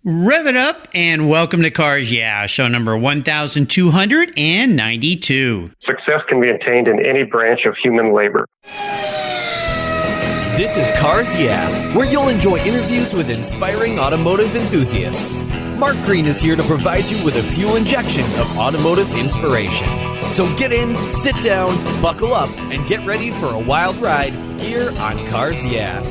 Rev it up and welcome to Cars Yeah, show number 1292. Success can be attained in any branch of human labor. This is Cars Yeah, where you'll enjoy interviews with inspiring automotive enthusiasts. Mark Green is here to provide you with a fuel injection of automotive inspiration. So get in, sit down, buckle up, and get ready for a wild ride here on Cars Yeah.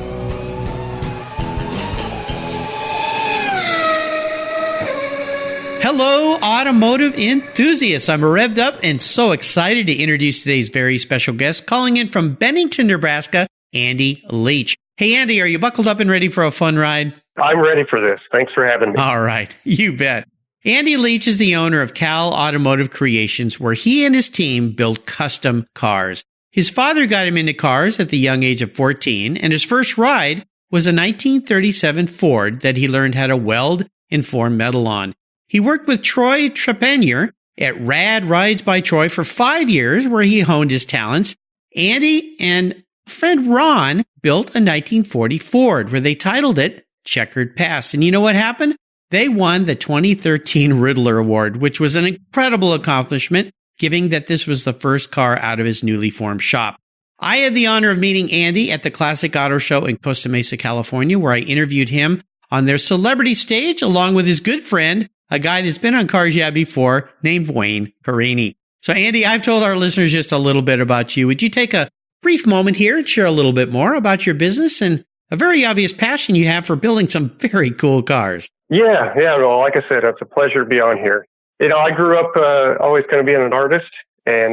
Hello, automotive enthusiasts. I'm revved up and so excited to introduce today's very special guest, calling in from Bennington, Nebraska, Andy Leach. Hey, Andy, are you buckled up and ready for a fun ride? I'm ready for this. Thanks for having me. All right, you bet. Andy Leach is the owner of Cal Automotive Creations, where he and his team build custom cars. His father got him into cars at the young age of 14, and his first ride was a 1937 Ford that he learned how to weld and form metal on. He worked with Troy Trepanier at Rad Rides by Troy for 5 years, where he honed his talents. Andy and friend Ron built a 1940 Ford, where they titled it Checkered Past. And you know what happened? They won the 2013 Ridler Award, which was an incredible accomplishment, given that this was the first car out of his newly formed shop. I had the honor of meeting Andy at the Classic Auto Show in Costa Mesa, California, where I interviewed him on their celebrity stage, along with his good friend, a guy that's been on Cars Yeah before, named Wayne Carini. So, Andy, I've told our listeners just a little bit about you. Would you take a brief moment here and share a little bit more about your business and a very obvious passion you have for building some very cool cars? Yeah. Well, like I said, it's a pleasure to be on here. You know, I grew up always kind of being an artist, and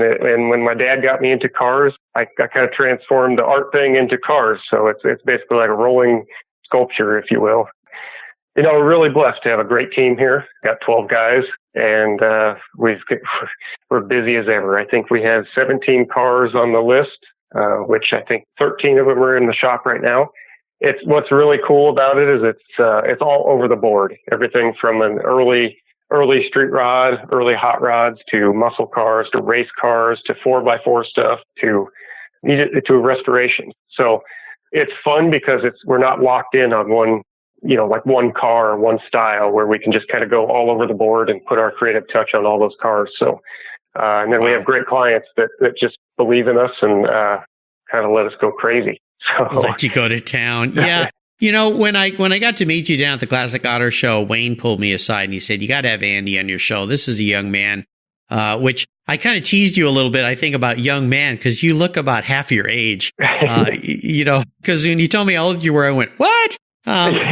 when my dad got me into cars, I kind of transformed the art thing into cars. So it's basically like a rolling sculpture, if you will. You know, we're really blessed to have a great team here. Got 12 guys, and we're busy as ever. I think we have 17 cars on the list, which I think 13 of them are in the shop right now. What's really cool about it is it's all over the board. Everything from an early street rod, early hot rods, to muscle cars, to race cars, to 4x4 stuff, to restoration. So it's fun because we're not locked in on one car or one style, where we can just kind of go all over the board and put our creative touch on all those cars. So, and then we have great clients that just believe in us and kind of let us go crazy. So let you go to town. Yeah. You know, when I got to meet you down at the Classic Auto Show, Wayne pulled me aside and he said, "You got to have Andy on your show. This is a young man," which I kind of teased you a little bit, I think, about young man, because you look about half your age. You know, because when you told me how old you were, I went, "What?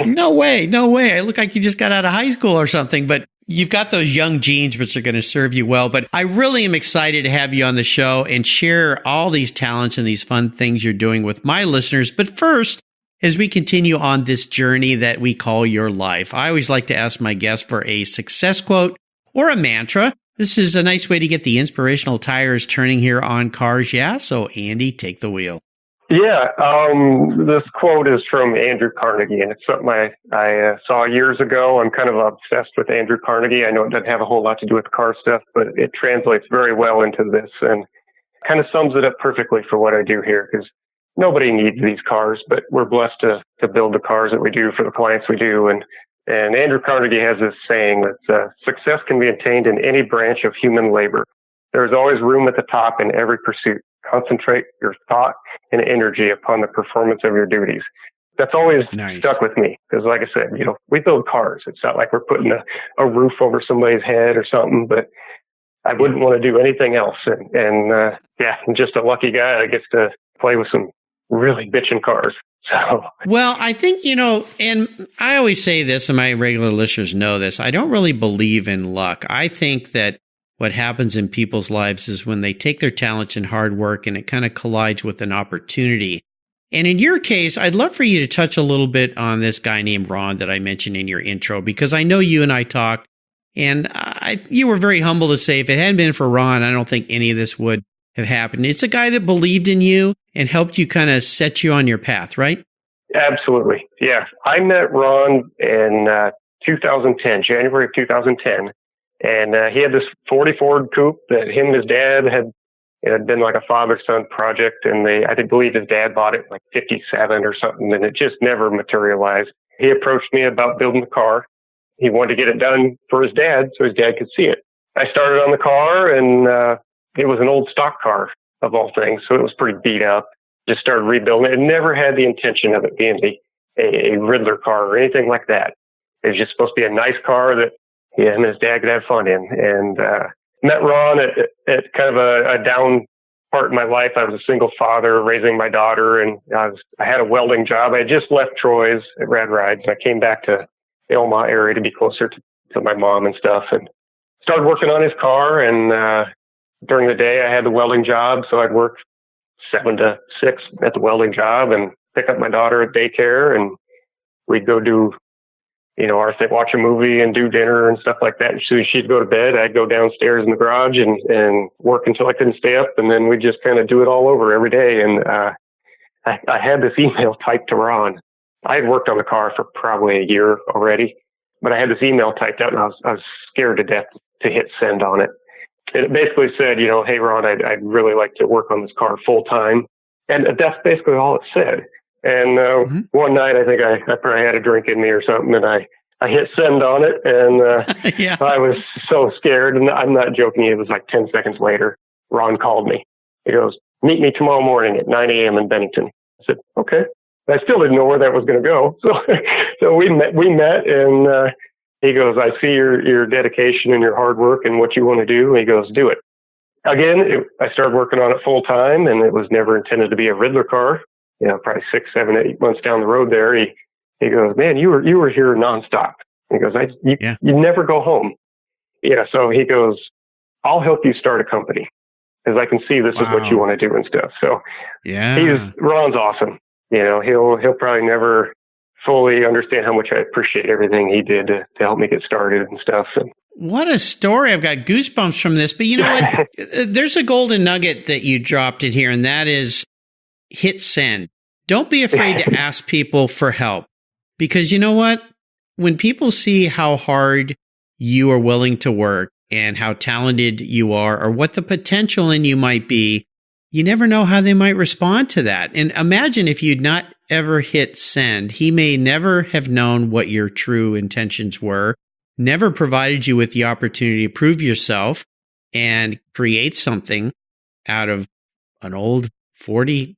No way. I look like you just got out of high school or something," but you've got those young genes, which are going to serve you well. But I really am excited to have you on the show and share all these talents and these fun things you're doing with my listeners. But first, as we continue on this journey that we call your life, I always like to ask my guests for a success quote or a mantra. This is a nice way to get the inspirational tires turning here on Cars Yeah. So Andy, take the wheel. Yeah, this quote is from Andrew Carnegie, and it's something I saw years ago. I'm kind of obsessed with Andrew Carnegie. I know it doesn't have a whole lot to do with car stuff, but it translates very well into this and kind of sums it up perfectly for what I do here, because nobody needs these cars, but we're blessed to build the cars that we do for the clients we do. And Andrew Carnegie has this saying that success can be attained in any branch of human labor. There's always room at the top in every pursuit. Concentrate your thought and energy upon the performance of your duties. That's always stuck with me, because like I said, you know, we build cars. It's not like we're putting a roof over somebody's head or something, but I wouldn't want to do anything else. And I'm just a lucky guy that gets to play with some really bitchin' cars. So, well, I think, you know, and I always say this, and my regular listeners know this, I don't really believe in luck. I think that what happens in people's lives is when they take their talents and hard work and it kind of collides with an opportunity. And in your case, I'd love for you to touch a little bit on this guy named Ron that I mentioned in your intro, because I know you and I talked, and you were very humble to say if it hadn't been for Ron, I don't think any of this would have happened. It's a guy that believed in you and helped you kind of set you on your path, right? Absolutely. Yeah. I met Ron in 2010, January of 2010. And he had this 40 Ford coupe that him and his dad had been like a father-son project. And I believe his dad bought it like 57 or something, and it just never materialized. He approached me about building the car. he wanted to get it done for his dad so his dad could see it. I started on the car, and it was an old stock car of all things, so it was pretty beat up. Just started rebuilding it. It never had the intention of it being a Ridler car or anything like that. It was just supposed to be a nice car that him and his dad could have fun in. And met Ron at kind of a down part in my life. I was a single father raising my daughter, and I had a welding job. I had just left Troy's at Rad Rides, and I came back to the Omaha area to be closer to my mom and stuff, and started working on his car. And during the day, I had the welding job, so I'd work 7 to 6 at the welding job and pick up my daughter at daycare, and we'd go do, watch a movie and do dinner and stuff like that. And so she'd go to bed. I'd go downstairs in the garage and work until I couldn't stay up. And then we'd just kind of do it all over every day. And I had this email typed to Ron. I had worked on the car for probably a year already, but I had this email typed out, and I was scared to death to hit send on it. It basically said, hey, Ron, I'd really like to work on this car full time. And that's basically all it said. And one night, I think I probably had a drink in me or something, and I hit send on it, and yeah. I was so scared. And I'm not joking. It was like 10 seconds later, Ron called me. He goes, "Meet me tomorrow morning at 9 a.m. in Bennington." I said, "Okay." I still didn't know where that was going to go. So we met, and he goes, "I see your dedication and your hard work and what you want to do." He goes, "Do it." Again, I started working on it full time, and it was never intended to be a Ridler car. Probably 6, 7, 8 months down the road there, he goes, "Man, you were here nonstop." He goes, you never go home. So he goes, "I'll help you start a company, because I can see this is what you want to do and stuff." So Ron's awesome. He'll probably never fully understand how much I appreciate everything he did to help me get started and stuff. And what a story. I've got goosebumps from this. But you know what? There's a golden nugget that you dropped in here, and that is hit send. Don't be afraid to ask people for help, because you know what? When people see how hard you are willing to work and how talented you are, or what the potential in you might be, you never know how they might respond to that. And imagine if you'd not ever hit send, he may never have known what your true intentions were, never provided you with the opportunity to prove yourself and create something out of an old 40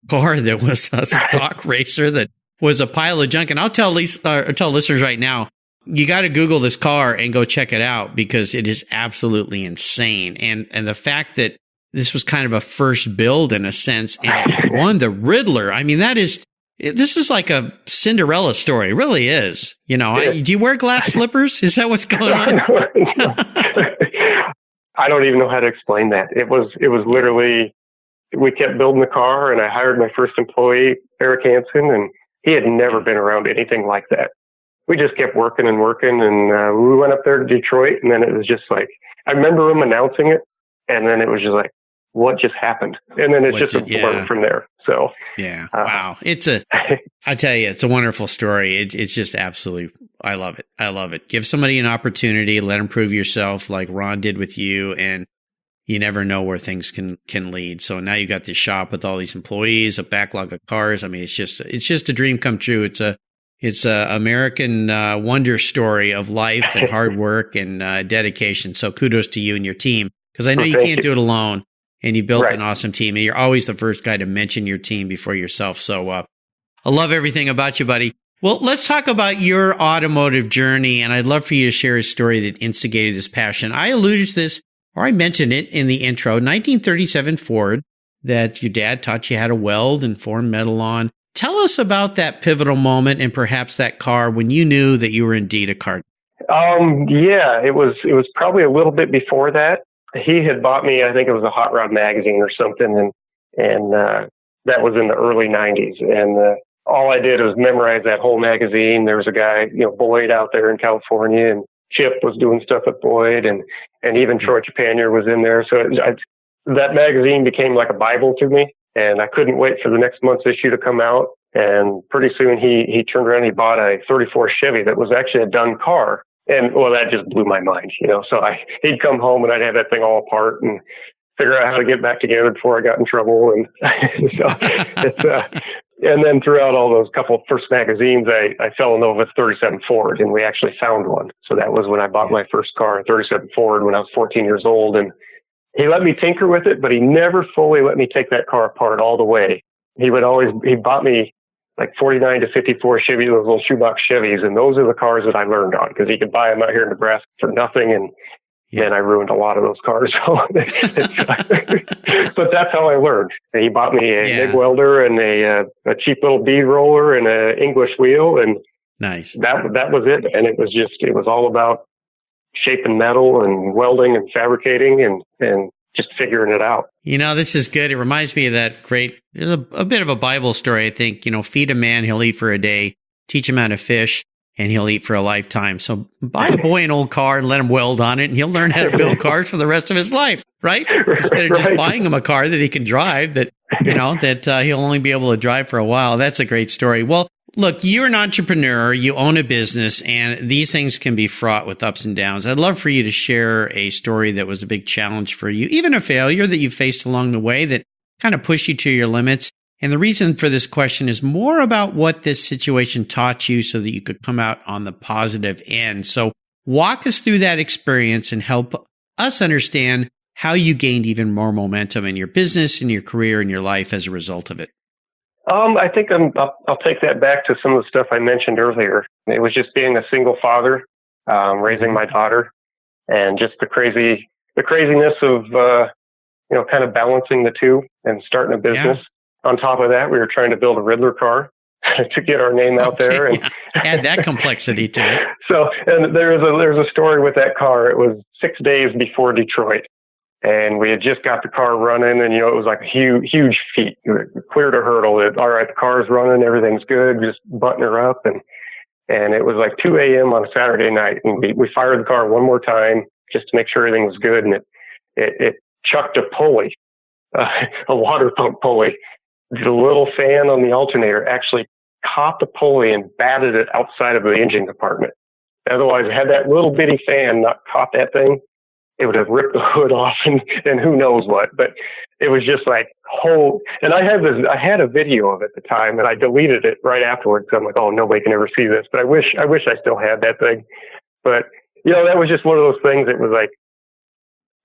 car that was a stock racer that was a pile of junk. And I'll tell listeners right now, you got to Google this car and go check it out, because it is absolutely insane. And the fact that this was kind of a first build in a sense, and it won the Ridler. I mean, this is like a Cinderella story. It really is. Do you wear glass slippers? Is that what's going on? I don't even know how to explain that. It was literally, we kept building the car, and I hired my first employee, Eric Hansen, and he had never been around anything like that. We just kept working and working, and we went up there to Detroit, and then it was just like, I remember him announcing it, and then it was just like, what just happened? And then it's just a blur from there. So wow. I tell you, it's a wonderful story. It's just absolutely, I love it. I love it. Give somebody an opportunity, let them prove yourself like Ron did with you, and you never know where things can lead. So now you got this shop with all these employees, a backlog of cars. I mean, it's just a dream come true. It's a American wonder story of life and hard work and dedication. So kudos to you and your team, because I know you can't do it alone. And you built an awesome team, and you're always the first guy to mention your team before yourself. So I love everything about you, buddy. Well, let's talk about your automotive journey, and I'd love for you to share a story that instigated this passion. I alluded to this, or I mentioned it in the intro, 1937 Ford that your dad taught you how to weld and form metal on. Tell us about that pivotal moment and perhaps that car when you knew that you were indeed a car. It was probably a little bit before that. He had bought me, I think it was a Hot Rod magazine or something, and that was in the early 90s. And all I did was memorize that whole magazine. There was a guy, Boyd out there in California, and Chip was doing stuff with Boyd, and even Troy Trepanier was in there. So that magazine became like a Bible to me, and I couldn't wait for the next month's issue to come out. And pretty soon he turned around and he bought a 34 Chevy that was actually a done car. And well, that just blew my mind, so he'd come home and I'd have that thing all apart and figure out how to get back together before I got in trouble. And so And then throughout all those couple first magazines, I fell in love with 37 Ford, and we actually found one. So that was when I bought my first car, a 37 Ford, when I was 14 years old. And he let me tinker with it, but he never fully let me take that car apart all the way. He bought me like 49 to 54 Chevy, those little shoebox Chevys. And those are the cars that I learned on, because he could buy them out here in Nebraska for nothing. And man, I ruined a lot of those cars. But that's how I learned. And he bought me a MIG welder and a cheap little bead roller and an English wheel. And nice. That was it. And it was all about shaping metal and welding and fabricating and just figuring it out. This is good. It reminds me of that there's a bit of a Bible story, I think. Feed a man, he'll eat for a day. Teach him how to fish, and he'll eat for a lifetime. So buy a boy an old car and let him weld on it, and he'll learn how to build cars for the rest of his life, right? Instead of just buying him a car that he can drive, that he'll only be able to drive for a while. That's a great story. Well, look, you're an entrepreneur, you own a business, and these things can be fraught with ups and downs. I'd love for you to share a story that was a big challenge for you, even a failure that you faced along the way that kind of pushed you to your limits. And the reason for this question is more about what this situation taught you so that you could come out on the positive end. So walk us through that experience and help us understand how you gained even more momentum in your business, in your career, in your life as a result of it. I think I'll take that back to some of the stuff I mentioned earlier. It was just being a single father, raising my daughter, and just the craziness of, kind of balancing the two and starting a business. Yeah. On top of that, we were trying to build a Ridler car to get our name out there and add that complexity to it. So, and there's a story with that car. It was 6 days before Detroit. And we had just got the car running, and, it was like a huge feat. We cleared a hurdle. All right, the car's running, everything's good, just button her up. And it was like 2 a.m. on a Saturday night, and we fired the car one more time just to make sure everything was good. And it chucked a pulley, a water pump pulley. The little fan on the alternator actually caught the pulley and batted it outside of the engine compartment. Otherwise, had that little bitty fan not caught that thing, it would have ripped the hood off and who knows what. But it was just like and I had a video of it at the time, and I deleted it right afterwards. I'm like, oh, nobody can ever see this. But I wish I still had that thing. But, that was just one of those things. It was like,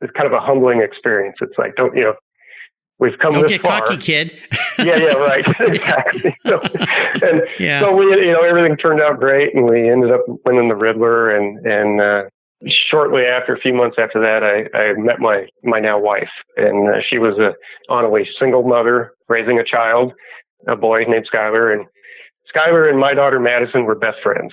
it's kind of a humbling experience. It's like, we've come this far. Don't get cocky, kid. Yeah, right. Exactly. So we, everything turned out great, and we ended up winning the Ridler, and shortly after, a few months after that, I met my now wife, and she was on a leash single mother raising a child, a boy named Skylar, and Skylar and my daughter Madison were best friends,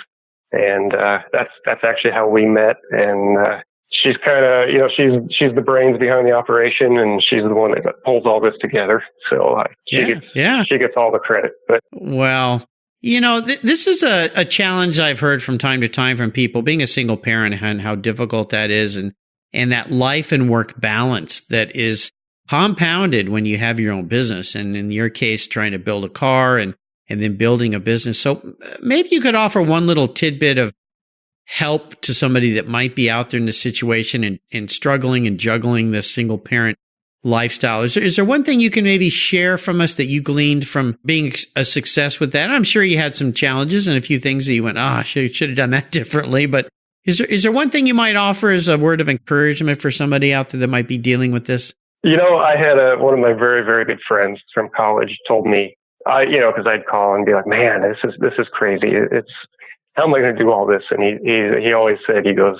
and that's actually how we met. And she's kind of, she's the brains behind the operation, and she's the one that pulls all this together. So she gets all the credit. But well. This is a challenge I've heard from time to time from people, being a single parent, and how difficult that is, and that life and work balance that is compounded when you have your own business, and in your case, trying to build a car and then building a business. So maybe you could offer one little tidbit of help to somebody that might be out there in this situation and struggling and juggling this single parent lifestyle. Is there one thing you can maybe share from us that you gleaned from being a success with that? I'm sure you had some challenges and a few things that you went, should have done that differently. But is there one thing you might offer as a word of encouragement for somebody out there that might be dealing with this? I had one of my very, very good friends from college told me, because I'd call and be like, man, this is crazy. How am I going to do all this? And he always said, he goes,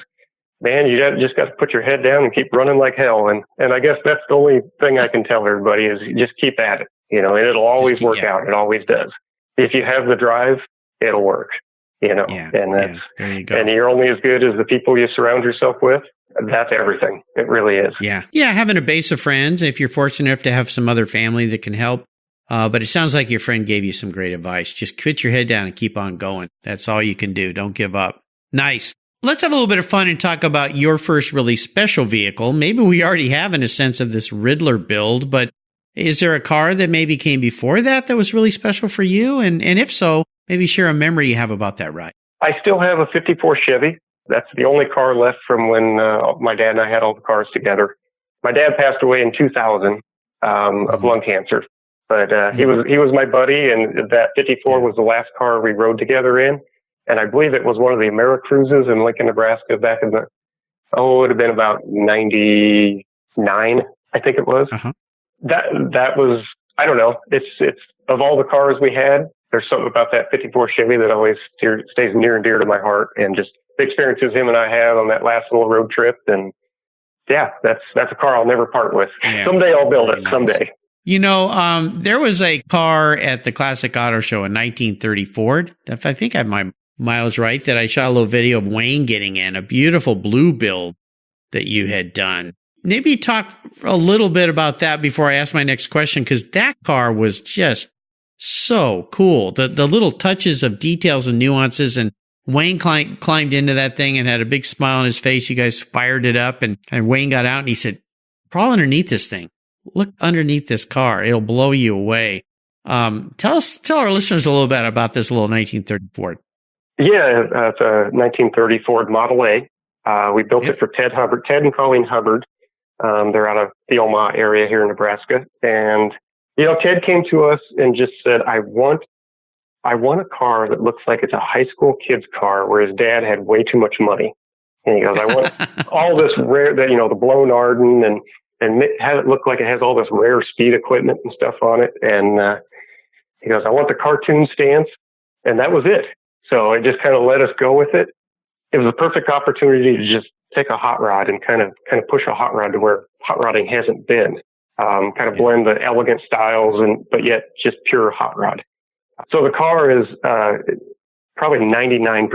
man, you just got to put your head down and keep running like hell. And I guess that's the only thing I can tell everybody is just keep at it, and it'll always work out. It always does. If you have the drive, it'll work, and there you go. And you're only as good as the people you surround yourself with. That's everything. It really is. Yeah. Yeah. Having a base of friends, if you're fortunate enough to have some other family that can help. But it sounds like your friend gave you some great advice. Just put your head down and keep on going. That's all you can do. Don't give up. Nice. Let's have a little bit of fun and talk about your first really special vehicle. Maybe we already have in a sense of this Ridler build, but is there a car that maybe came before that was really special for you? And if so, maybe share a memory you have about that ride. I still have a 54 Chevy. That's the only car left from when my dad and I had all the cars together. My dad passed away in 2000 of lung cancer. But he was my buddy, and that 54 was the last car we rode together in. And I believe it was one of the Americruises in Lincoln, Nebraska back in it would have been about 99, I think it was. Uh-huh. That was, I don't know. It's of all the cars we had, there's something about that 54 Chevy that always stays near and dear to my heart, and just the experiences him and I had on that last little road trip. And yeah, that's a car I'll never part with. Yeah, someday I'll build it. Nice. Someday. You know, there was a car at the Classic Auto Show in 1930 Ford. If I think I have my miles right, that I shot a little video of Wayne getting in, a beautiful blue build that you had done. Maybe talk a little bit about that before I ask my next question, because that car was just so cool. The little touches of details and nuances, and Wayne climbed into that thing and had a big smile on his face. You guys fired it up, and Wayne got out and he said, crawl underneath this thing. Look underneath this car. It'll blow you away. Tell our listeners a little bit about this little 1930 Ford. Yeah, it's a 1930 Ford Model A. We built it for Ted and Colleen Hubbard. They're out of the Omaha area here in Nebraska. And, you know, Ted came to us and just said, I want a car that looks like it's a high school kid's car where his dad had way too much money. And he goes, I want all this rare, that, you know, the blown Arden and have it look like it has all this rare speed equipment and stuff on it. And, he goes, I want the cartoon stance. And that was it. So it just kind of let us go with it. It was a perfect opportunity to just take a hot rod and kind of push a hot rod to where hot rodding hasn't been. Blend the elegant styles but yet just pure hot rod. So the car is probably 99%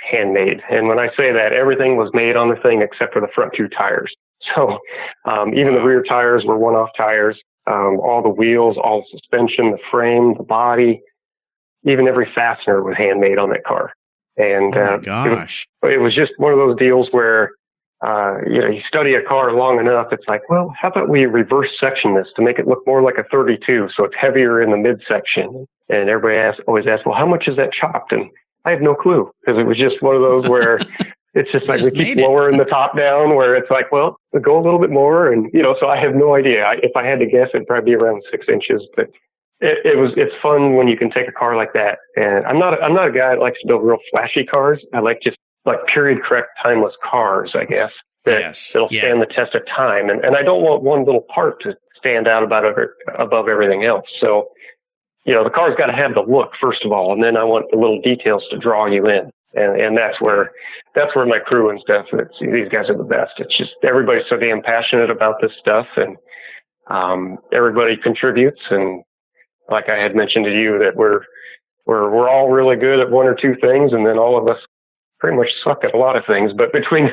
handmade. And when I say that, everything was made on the thing except for the front two tires. So even the rear tires were one-off tires. All the wheels, all the suspension, the frame, the body, even every fastener was handmade on that car. And oh my gosh. It was just one of those deals where you study a car long enough, it's like, well, how about we reverse section this to make it look more like a 32, so it's heavier in the midsection. And everybody always asks, well, how much is that chopped? And I have no clue, because it was just one of those where it's just like we keep lowering the top down, where it's like, well, we'll go a little bit more. And, so I have no idea. If I had to guess, it'd probably be around 6 inches. But it's fun when you can take a car like that. And I'm not a guy that likes to build real flashy cars. I like just like period correct, timeless cars, I guess, that'll stand the test of time. And I don't want one little part to stand out above everything else. So, the car's got to have the look, first of all, and then I want the little details to draw you in. And that's where my crew and stuff, these guys are the best. It's just everybody's so damn passionate about this stuff, and everybody contributes. And like I had mentioned to you, that we're all really good at one or two things, and then all of us pretty much suck at a lot of things. But between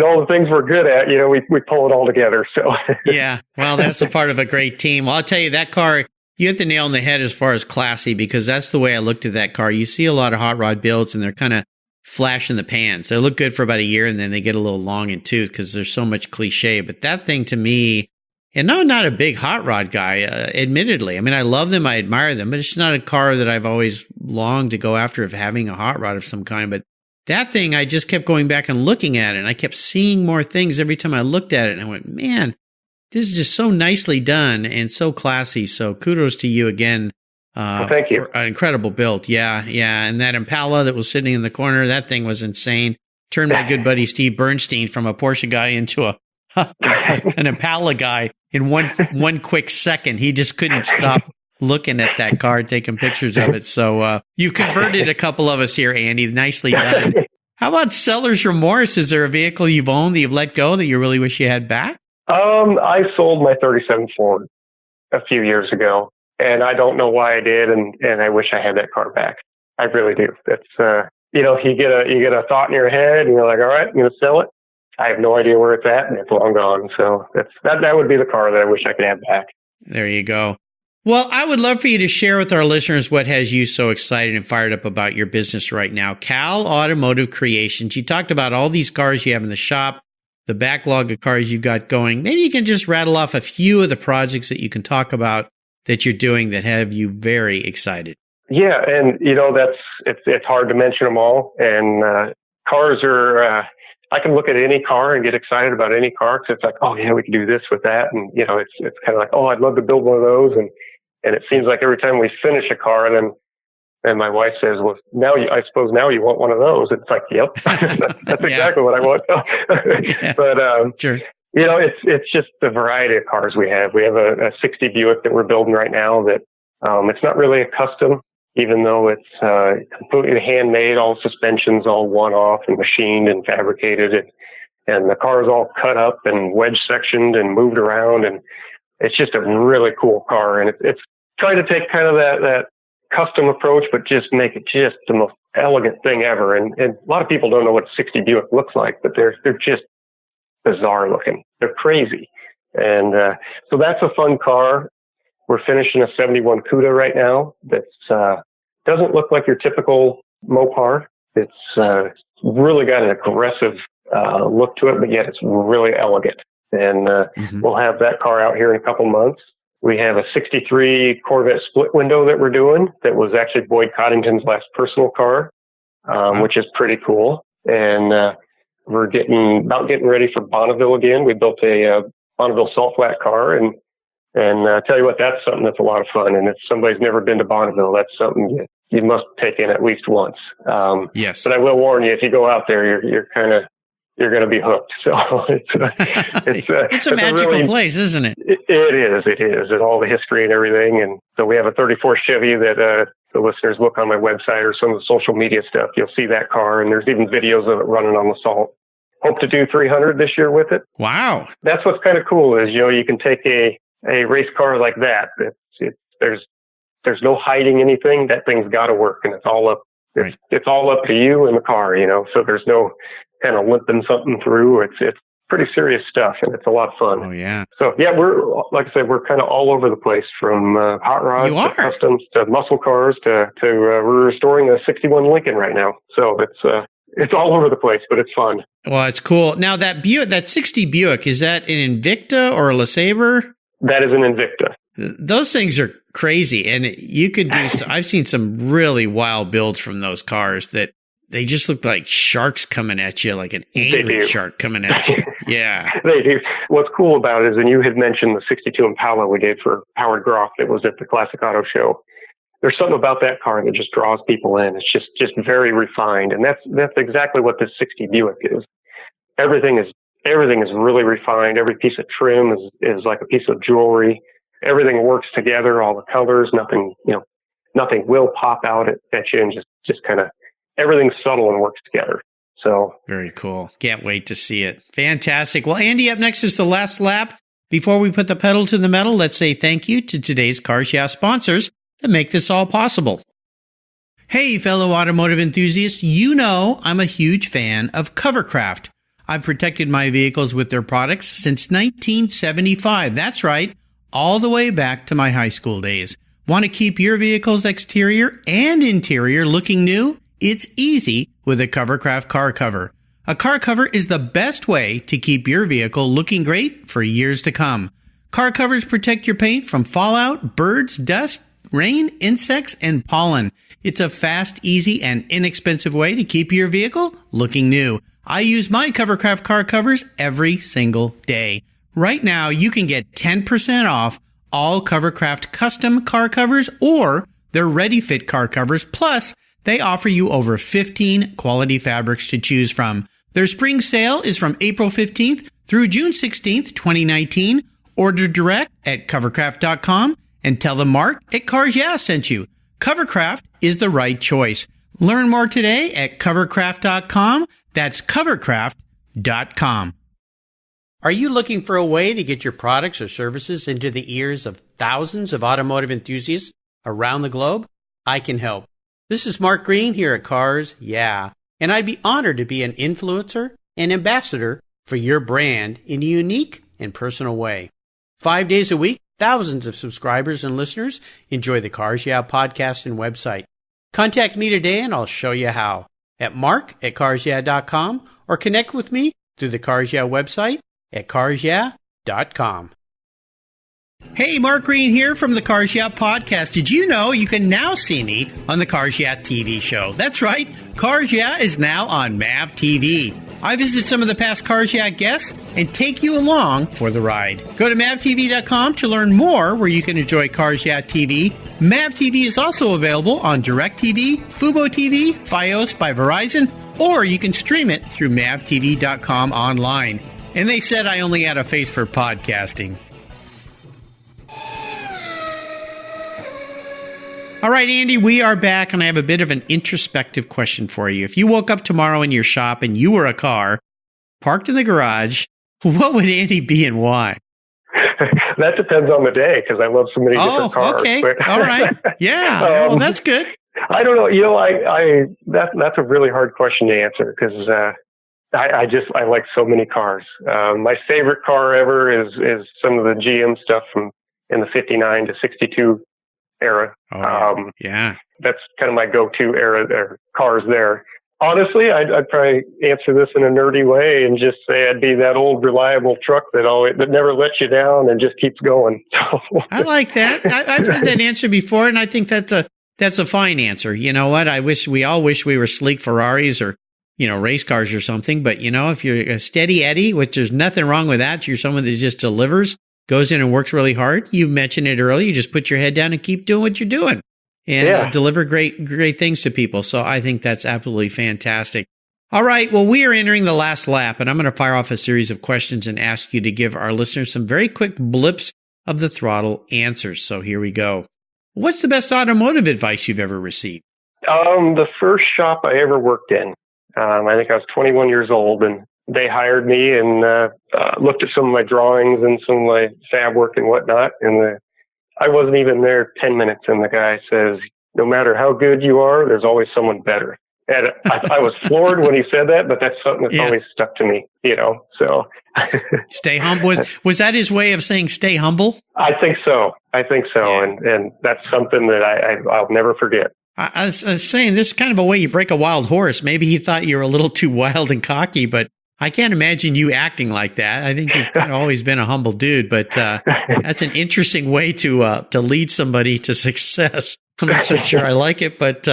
all the things we're good at, we pull it all together. So yeah, well, that's a part of a great team. Well, I'll tell you, that car, you hit the nail on the head as far as classy, because that's the way I looked at that car. You see a lot of hot rod builds, and they're kind of flash in the pan. So they look good for about a year, and then they get a little long in tooth because there's so much cliche. But that thing, to me, and I'm not a big hot rod guy, admittedly. I mean, I love them, I admire them, but it's not a car that I've always longed to go after, of having a hot rod of some kind. But that thing, I just kept going back and looking at it, and I kept seeing more things every time I looked at it. And I went, man, this is just so nicely done and so classy. So kudos to you again. Thank you. For an incredible build. Yeah. And that Impala that was sitting in the corner, that thing was insane. Turned my good buddy Steve Bernstein from a Porsche guy into an Impala guy in one quick second. He just couldn't stop looking at that car, taking pictures of it. So you converted a couple of us here, Andy. Nicely done. How about seller's remorse? Is there a vehicle you've owned that you've let go that you really wish you had back? I sold my 37 Ford a few years ago, and I don't know why I did, and I wish I had that car back. I really do. That's you get a thought in your head, and you're like, all right, I'm going to sell it. I have no idea where it's at, and it's long gone. So that would be the car that I wish I could have back. There you go. Well, I would love for you to share with our listeners what has you so excited and fired up about your business right now. Cal Automotive Creations. You talked about all these cars you have in the shop, the backlog of cars you've got going. Maybe you can just rattle off a few of the projects that you can talk about that you're doing that have you very excited. Yeah, and it's hard to mention them all. And cars are, I can look at any car and get excited about any car, because it's like, oh yeah, we can do this with that, and it's kind of like, oh, I'd love to build one of those. And it seems like every time we finish a car, and my wife says, well, I suppose now you want one of those. It's like, yep, that's exactly what I want. But, sure. It's just the variety of cars we have. We have a 60 Buick that we're building right now that, it's not really a custom, even though it's, completely handmade, all suspensions, all one-off and machined and fabricated. And the car is all cut up and wedge sectioned and moved around. And it's just a really cool car. And it's trying to take kind of that custom approach, but just make it just the most elegant thing ever. And a lot of people don't know what a 60 Buick looks like, but they're just bizarre looking. They're crazy. And so that's a fun car. We're finishing a 71 Cuda right now. That's doesn't look like your typical Mopar. It's really got an aggressive look to it, but yet it's really elegant. And we'll have that car out here in a couple months. We have a 63 Corvette split window that we're doing that was actually Boyd Coddington's last personal car, which is pretty cool. And we're getting ready for Bonneville again. We built a Bonneville salt flat car, and tell you what, that's something that's a lot of fun. And if somebody's never been to Bonneville, that's something you must take in at least once. Yes. But I will warn you, if you go out there, you're going to be hooked. So it's a magical place, isn't it? It is, and all the history and everything. And so we have a 34 Chevy that the listeners look on my website or some of the social media stuff. You'll see that car, and there's even videos of it running on the salt. Hope to do 300 this year with it. Wow. That's what's kind of cool is, you can take a race car like that. There's no hiding anything. That thing's got to work, and it's all up. It's all up to you and the car, So there's no kind of limping something through. It's pretty serious stuff, and it's a lot of fun. Oh yeah. So yeah, like I said, we're kind of all over the place, from hot rods to customs to muscle cars to we're restoring a 61 Lincoln right now. So it's all over the place, but it's fun. Well, it's cool. Now that Buick, that 60 Buick, is that an Invicta or a LeSabre? That is an Invicta. Those things are crazy, and you could do. I've seen some really wild builds from those cars that they just look like sharks coming at you, like an angry shark coming at you. Yeah, they do. What's cool about it is, and you had mentioned the 62 Impala we did for Howard Groff that was at the Classic Auto Show. There's something about that car that just draws people in. It's just very refined, and that's exactly what this 60 Buick is. Everything is really refined. Every piece of trim is like a piece of jewelry. Everything works together. All the colors, nothing will pop out at you, and just kind of everything's subtle and works together. So very cool. Can't wait to see it. Fantastic. Well, Andy, up next is the last lap. Before we put the pedal to the metal, let's say thank you to today's Cars Yeah sponsors that make this all possible. Hey, fellow automotive enthusiasts, I'm a huge fan of Covercraft. I've protected my vehicles with their products since 1975. That's right, all the way back to my high school days. Want to keep your vehicle's exterior and interior looking new? It's easy with a Covercraft car cover. A car cover is the best way to keep your vehicle looking great for years to come. Car covers protect your paint from fallout, birds, dust, rain, insects, and pollen. It's a fast, easy, and inexpensive way to keep your vehicle looking new. I use my Covercraft car covers every single day. Right now, you can get 10% off all Covercraft custom car covers or their ready-fit car covers. Plus, they offer you over 15 quality fabrics to choose from. Their spring sale is from April 15th through June 16th, 2019. Order direct at covercraft.com and tell them Mark at Cars Yeah sent you. Covercraft is the right choice. Learn more today at covercraft.com. That's covercraft.com. Are you looking for a way to get your products or services into the ears of thousands of automotive enthusiasts around the globe? I can help. This is Mark Green here at Cars Yeah, and I'd be honored to be an influencer and ambassador for your brand in a unique and personal way. 5 days a week, thousands of subscribers and listeners enjoy the Cars Yeah podcast and website. Contact me today and I'll show you how at mark@carsyeah.com or connect with me through the Cars Yeah website at carsyeah.com. Hey, Mark Green here from the Cars Yeah podcast. Did you know you can now see me on the Cars Yeah TV show? That's right, Cars Yeah is now on MAV TV. I visit some of the past Cars Yeah guests and take you along for the ride. Go to mavtv.com to learn more where you can enjoy Cars Yeah TV. Mav TV is also available on DirecTV, Fubo TV, Fios by Verizon, or you can stream it through mavtv.com online. And they said I only had a face for podcasting. All right, Andy, we are back, and I have a bit of an introspective question for you. If you woke up tomorrow in your shop and you were a car parked in the garage, what would Andy be and why? That depends on the day, because I love so many different cars. Okay. But All right. Yeah. Well, that's good. I don't know. That's a really hard question to answer, because I like so many cars. My favorite car ever is some of the GM stuff from in the 59 to 62 era. Yeah. That's kind of my go-to era cars there. Honestly, I'd probably answer this in a nerdy way and just say I'd be that old reliable truck that never lets you down and just keeps going. I like that. I've heard that answer before, and I think that's a fine answer. You know what? We all wish we were sleek Ferraris or, race cars or something. But, if you're a steady Eddie, which there's nothing wrong with that, you're someone that just delivers, goes in and works really hard. You mentioned it earlier. You just put your head down and keep doing what you're doing and deliver great things to people. So I think that's absolutely fantastic. All right. Well, we are entering the last lap, and I'm going to fire off a series of questions and ask you to give our listeners some very quick blips of the throttle answers. So here we go. What's the best automotive advice you've ever received? The first shop I ever worked in, I think I was 21 years old, and they hired me and looked at some of my drawings and some of my fab work and whatnot. And I wasn't even there 10 minutes, and the guy says, no matter how good you are, there's always someone better. And I was floored when he said that, but that's something that's always stuck to me, so. Stay humble. Was that his way of saying stay humble? I think so. Yeah. And that's something that I'll never forget. I was saying, this is kind of a way you break a wild horse. Maybe he thought you were a little too wild and cocky, but I can't imagine you acting like that. I think you've kind of always been a humble dude, but that's an interesting way to lead somebody to success. I'm not so sure I like it, but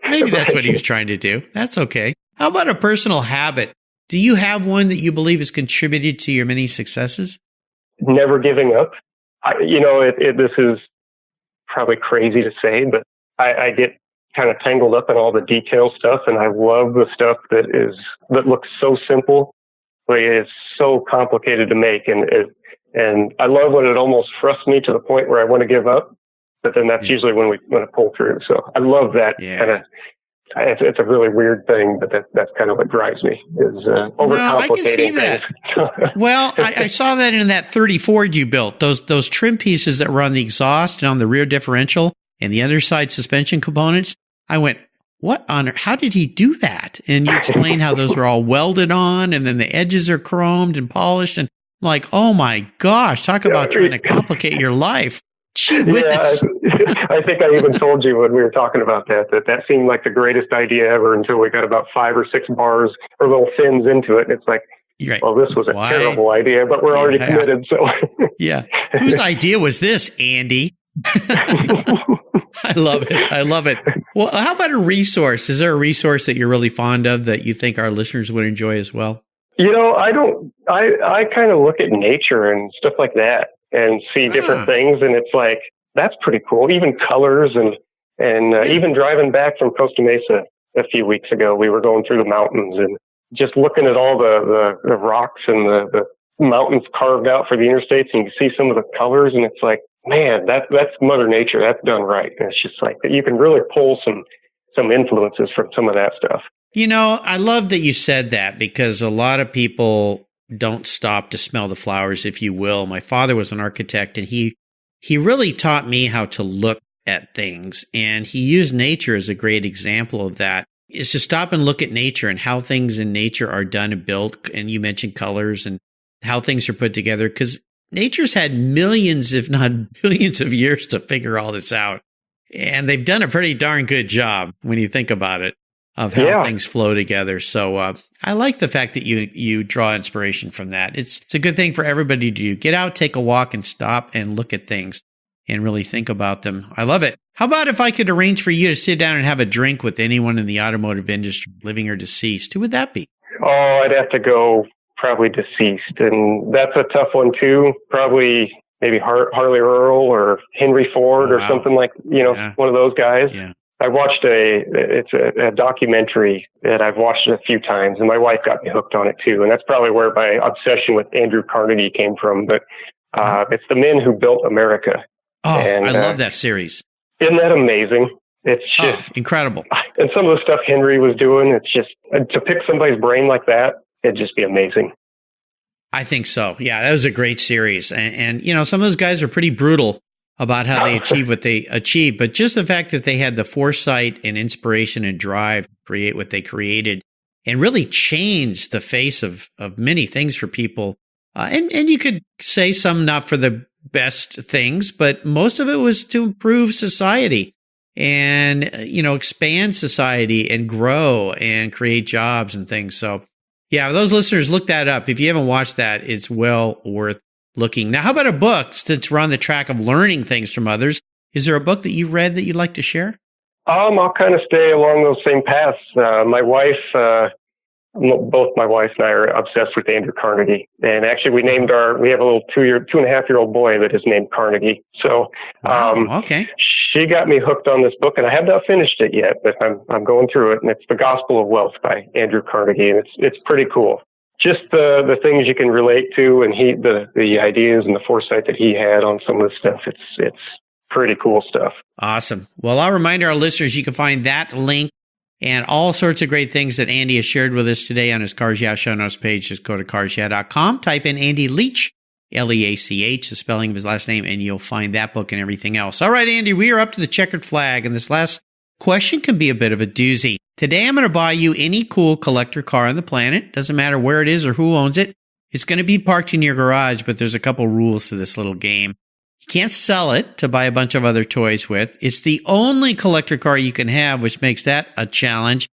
maybe that's what he was trying to do. That's okay. How about a personal habit? Do you have one that you believe has contributed to your many successes? Never giving up. This is probably crazy to say, but I get kind of tangled up in all the detail stuff, and I love the stuff that looks so simple, but it's so complicated to make, and I love when it almost thrusts me to the point where I want to give up, but then that's usually when I pull through. So I love that kind of. It's a really weird thing, but that's kind of what drives me is overcomplicating I can see that. Well, I saw that in that 30 Ford you built. Those trim pieces that were on the exhaust and on the rear differential and the underside suspension components. I went, what on earth? How did he do that? And you explained how those were all welded on, and then the edges are chromed and polished. And I'm like, oh my gosh, talk about trying to complicate your life. Gee whiz. I think I even told you when we were talking about that seemed like the greatest idea ever until we got about 5 or 6 bars or little fins into it. And it's like, well, this was a terrible idea, but we're already committed. So yeah. Whose idea was this, Andy? I love it. Well, how about a resource? Is there a resource that you're really fond of that you think our listeners would enjoy as well? I kind of look at nature and stuff like that and see different things. And it's like, that's pretty cool. Even colors and even driving back from Costa Mesa a few weeks ago, we were going through the mountains and just looking at all the rocks and the mountains carved out for the interstates, and you can see some of the colors, and it's like, man, that's Mother Nature. That's done right. And it's just like that you can really pull some influences from some of that stuff. I love that you said that, because a lot of people don't stop to smell the flowers, if you will. My father was an architect, and he really taught me how to look at things. And he used nature as a great example of that, is to stop and look at nature and how things in nature are done and built. And you mentioned colors and how things are put together, because nature's had millions, if not billions of years to figure all this out. And they've done a pretty darn good job when you think about it, of how things flow together. So I like the fact that you draw inspiration from that. It's a good thing for everybody to do. Get out, take a walk, and stop and look at things and really think about them. I love it. How about if I could arrange for you to sit down and have a drink with anyone in the automotive industry, living or deceased? Who would that be? Oh, I'd have to go probably deceased. And that's a tough one too. Probably maybe Harley Earl or Henry Ford or something like, one of those guys. Yeah. I watched a documentary that I've watched a few times, and my wife got me hooked on it too. And that's probably where my obsession with Andrew Carnegie came from. But it's The Men Who Built America. Oh, and I love that series. Isn't that amazing? It's just incredible. And some of the stuff Henry was doing, it's just, to pick somebody's brain like that, it'd just be amazing. I think so. Yeah, that was a great series. And some of those guys are pretty brutal about how they achieve what they achieve. But just the fact that they had the foresight and inspiration and drive to create what they created and really change the face of many things for people. And you could say some not for the best things, but most of it was to improve society and, expand society and grow and create jobs and things. So, yeah, those listeners, look that up. If you haven't watched that, it's well worth looking. Now, how about a book, since we're on the track of learning things from others? Is there a book that you've read that you'd like to share? I'll kind of stay along those same paths. My wife, both my wife and I are obsessed with Andrew Carnegie. And actually we have a little 2.5-year-old boy that is named Carnegie. So, okay. She got me hooked on this book, and I have not finished it yet, but I'm going through it, and it's The Gospel of Wealth by Andrew Carnegie. And it's pretty cool. Just the things you can relate to, and the ideas and the foresight that he had on some of the stuff. It's pretty cool stuff. Awesome. Well, I'll remind our listeners you can find that link and all sorts of great things that Andy has shared with us today on his Cars Yeah show notes page. Just go to carsyeah.com, type in Andy Leach, Leach, the spelling of his last name, and you'll find that book and everything else. All right, Andy, we are up to the checkered flag, and this last question can be a bit of a doozy. Today, I'm going to buy you any cool collector car on the planet. Doesn't matter where it is or who owns it. It's going to be parked in your garage, but there's a couple rules to this little game. You can't sell it to buy a bunch of other toys with. It's the only collector car you can have, which makes that a challenge.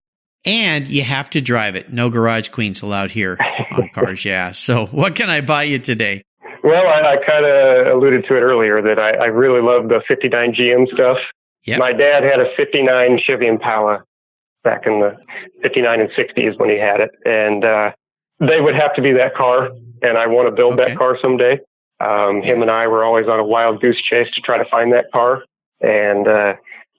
And you have to drive it. No garage queens allowed here on Cars Yeah. So what can I buy you today? Well, I kind of alluded to it earlier that I really love the 59 GM stuff. Yep. My dad had a 59 Chevy Impala back in the 59 and 60s when he had it. And they would have to be that car. And I want to build that car someday. Him and I were always on a wild goose chase to try to find that car. And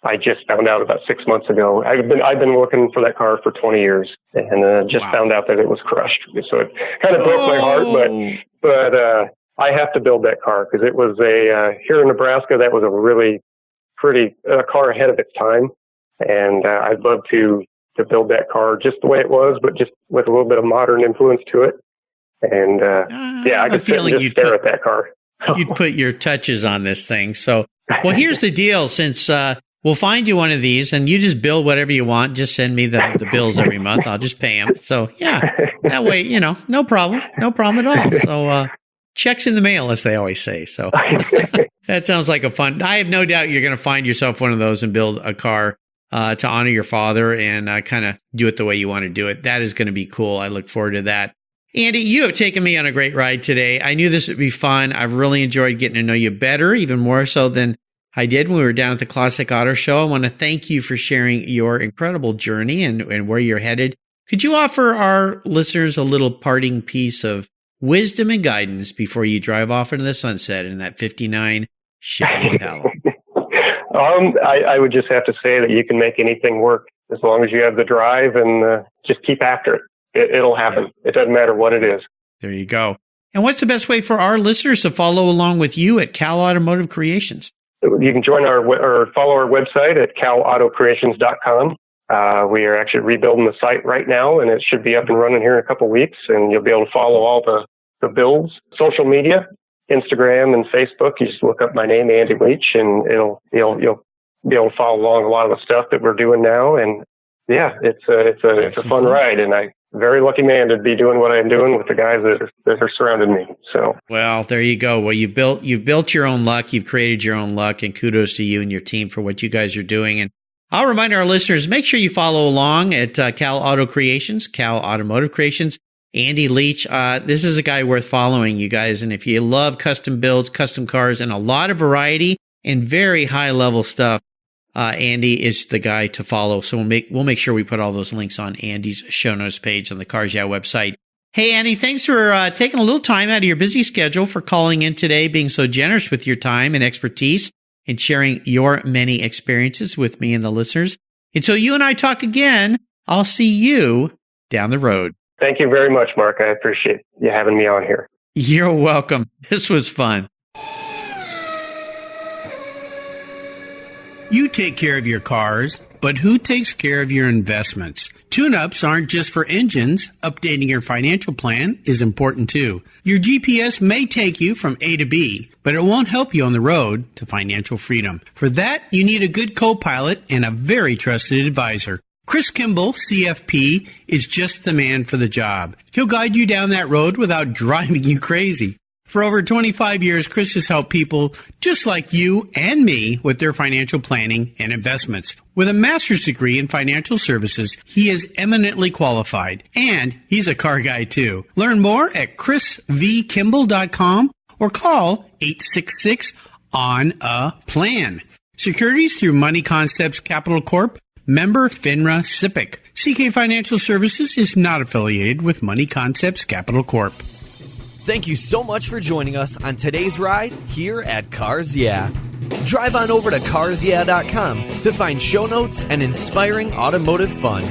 I just found out about 6 months ago. I've been looking for that car for 20 years and just found out that it was crushed. So it kind of broke my heart, but I have to build that car because it was here in Nebraska, that was a really pretty car ahead of its time. And I'd love to build that car just the way it was, but just with a little bit of modern influence to it. And I could sit and just stare at that car. You'd put your touches on this thing. So, well, here's the deal. Since we'll find you one of these and you just build whatever you want, just send me the bills every month. I'll just pay them. So, yeah, that way, no problem. No problem at all. So, checks in the mail, as they always say. So that sounds like a fun. I have no doubt you're going to find yourself one of those and build a car to honor your father and kind of do it the way you want to do it. That is going to be cool. I look forward to that. Andy, you have taken me on a great ride today. I knew this would be fun. I've really enjoyed getting to know you better, even more so than I did when we were down at the Classic Auto Show. I want to thank you for sharing your incredible journey and where you're headed. Could you offer our listeners a little parting piece of wisdom and guidance before you drive off into the sunset in that 59 Chevy Impala? I would just have to say that you can make anything work as long as you have the drive and just keep after it. It'll happen. Yeah. It doesn't matter what it is. There you go. And what's the best way for our listeners to follow along with you at Cal Automotive Creations? You can join or follow our website at calautocreations.com. We are actually rebuilding the site right now, and it should be up and running here in a couple of weeks. And you'll be able to follow all the builds, social media, Instagram and Facebook. You just look up my name, Andy Leach, and you'll be able to follow along a lot of the stuff that we're doing now. And yeah, it's a fun ride, and I'm very lucky man to be doing what I'm doing with the guys that are surrounding me. So, well, there you go. Well, you've built your own luck. You've created your own luck, and kudos to you and your team for what you guys are doing. And I'll remind our listeners, make sure you follow along at Cal Auto Creations, Cal Automotive Creations. Andy Leach, this is a guy worth following, you guys. And if you love custom builds, custom cars, and a lot of variety and very high level stuff, Andy is the guy to follow. So we'll make sure we put all those links on Andy's show notes page on the Cars Yeah website. Hey, Andy, thanks for taking a little time out of your busy schedule for calling in today, being so generous with your time and expertise, and sharing your many experiences with me and the listeners. Until you and I talk again, I'll see you down the road. Thank you very much, Mark. I appreciate you having me on here. You're welcome. This was fun. You take care of your cars, but who takes care of your investments? Tune-ups aren't just for engines. Updating your financial plan is important too. Your GPS may take you from A to B, but it won't help you on the road to financial freedom. For that, you need a good co-pilot and a very trusted advisor. Chris Kimball, CFP, is just the man for the job. He'll guide you down that road without driving you crazy. For over 25 years, Chris has helped people just like you and me with their financial planning and investments. With a master's degree in financial services, he is eminently qualified, and he's a car guy too. Learn more at chrisvkimball.com or call 866-ON-A-PLAN. Securities through Money Concepts Capital Corp. Member FINRA SIPC. CK Financial Services is not affiliated with Money Concepts Capital Corp. Thank you so much for joining us on today's ride here at Cars Yeah. Drive on over to carsyeah.com to find show notes and inspiring automotive fun.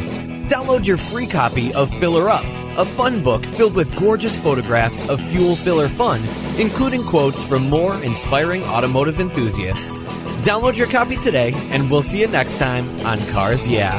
Download your free copy of Filler Up, a fun book filled with gorgeous photographs of fuel filler fun, including quotes from more inspiring automotive enthusiasts. Download your copy today, and we'll see you next time on Cars Yeah.